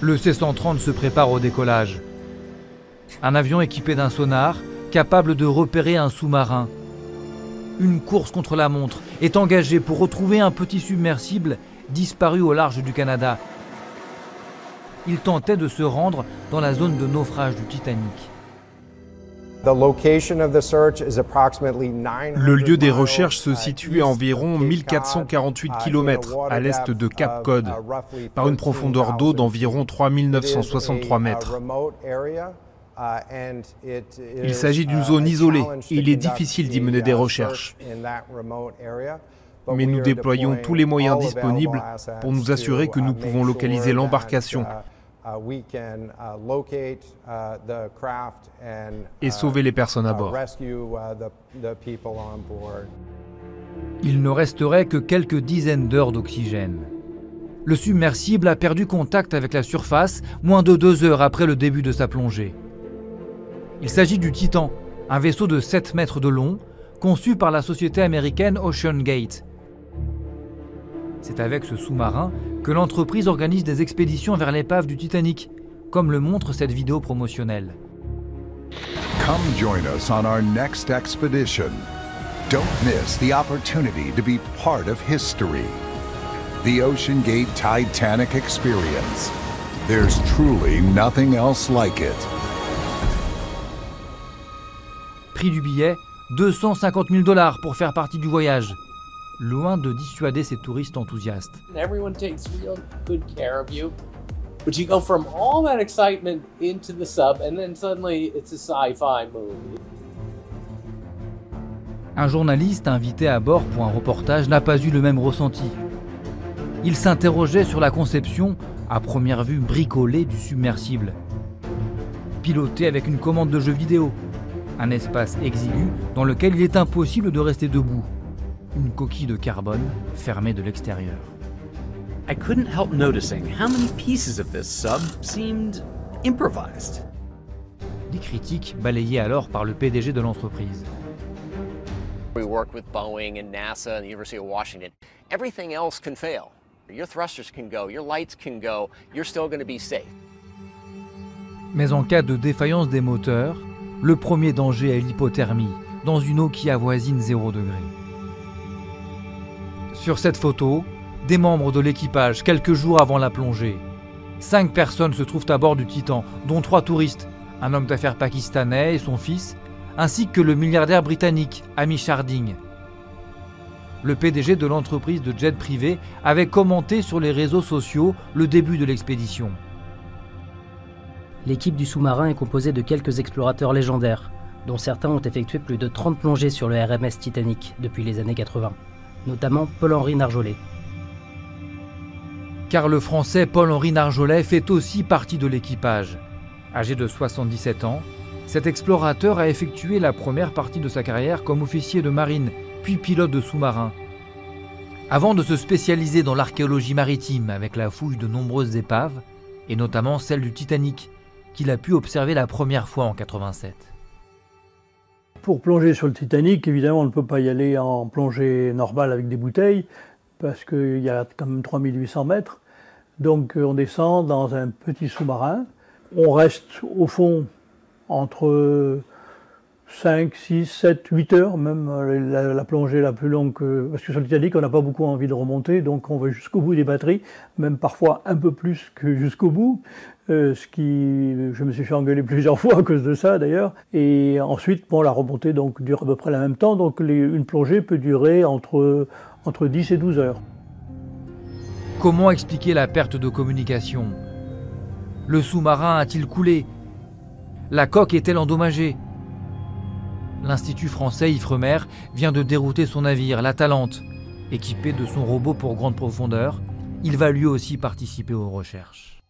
Le C-130 se prépare au décollage. Un avion équipé d'un sonar, capable de repérer un sous-marin. Une course contre la montre est engagée pour retrouver un petit submersible disparu au large du Canada. Il tentait de se rendre dans la zone de naufrage du Titanic. Le lieu des recherches se situe à environ 1448 km à l'est de Cape Cod, par une profondeur d'eau d'environ 3963 mètres. Il s'agit d'une zone isolée et il est difficile d'y mener des recherches. Mais nous déployons tous les moyens disponibles pour nous assurer que nous pouvons localiser l'embarcation et sauver les personnes à bord. Il ne resterait que quelques dizaines d'heures d'oxygène. Le submersible a perdu contact avec la surface moins de 2 heures après le début de sa plongée. Il s'agit du Titan, un vaisseau de 7 mètres de long, conçu par la société américaine OceanGate. C'est avec ce sous-marin que l'entreprise organise des expéditions vers l'épave du Titanic, comme le montre cette vidéo promotionnelle. Come join us on our next expedition. Don't miss the opportunity to be part of history. The OceanGate Titanic experience. There's truly nothing else like it. Prix du billet, 250 000 $ pour faire partie du voyage. Loin de dissuader ces touristes enthousiastes. Everyone takes real good care of you. But you go from all that excitement into the sub and then suddenly it's a sci-fi movie. Un journaliste invité à bord pour un reportage n'a pas eu le même ressenti. Il s'interrogeait sur la conception, à première vue bricolée, du submersible. Piloté avec une commande de jeu vidéo. Un espace exigu dans lequel il est impossible de rester debout. Une coquille de carbone fermée de l'extérieur. I couldn't help noticing how many pieces of this sub seemed improvised. Des critiques balayées alors par le PDG de l'entreprise. We work with Boeing and NASA and the University of Washington. Everything else can fail. Your thrusters can go, your lights can go, you're still going to be safe. Mais en cas de défaillance des moteurs, le premier danger est l'hypothermie, dans une eau qui avoisine 0 degré. Sur cette photo, des membres de l'équipage quelques jours avant la plongée. 5 personnes se trouvent à bord du Titan, dont 3 touristes, un homme d'affaires pakistanais et son fils, ainsi que le milliardaire britannique Hamish Harding. Le PDG de l'entreprise de jet privé avait commenté sur les réseaux sociaux le début de l'expédition. L'équipe du sous-marin est composée de quelques explorateurs légendaires, dont certains ont effectué plus de 30 plongées sur le RMS Titanic depuis les années 80, notamment Paul-Henri Narjolet. Car le Français Paul-Henri Narjolet fait aussi partie de l'équipage. Âgé de 77 ans, cet explorateur a effectué la première partie de sa carrière comme officier de marine, puis pilote de sous-marin. Avant de se spécialiser dans l'archéologie maritime avec la fouille de nombreuses épaves, et notamment celle du Titanic, qu'il a pu observer la première fois en 87. Pour plonger sur le Titanic, évidemment, on ne peut pas y aller en plongée normale avec des bouteilles, parce qu'il y a quand même 3800 mètres. Donc on descend dans un petit sous-marin. On reste au fond entre 5, 6, 7, 8 heures, même la plongée la plus longue. Parce que sur le Titanic, on n'a pas beaucoup envie de remonter, donc on va jusqu'au bout des batteries, même parfois un peu plus que jusqu'au bout. Je me suis fait engueuler plusieurs fois à cause de ça d'ailleurs. Et ensuite, bon, la remontée donc, dure à peu près le même temps, donc une plongée peut durer entre 10 et 12 heures. Comment expliquer la perte de communication? Le sous-marin a-t-il coulé? La coque est-elle endommagée? L'Institut français Ifremer vient de dérouter son navire, la Talente. Équipé de son robot pour grande profondeur, il va lui aussi participer aux recherches.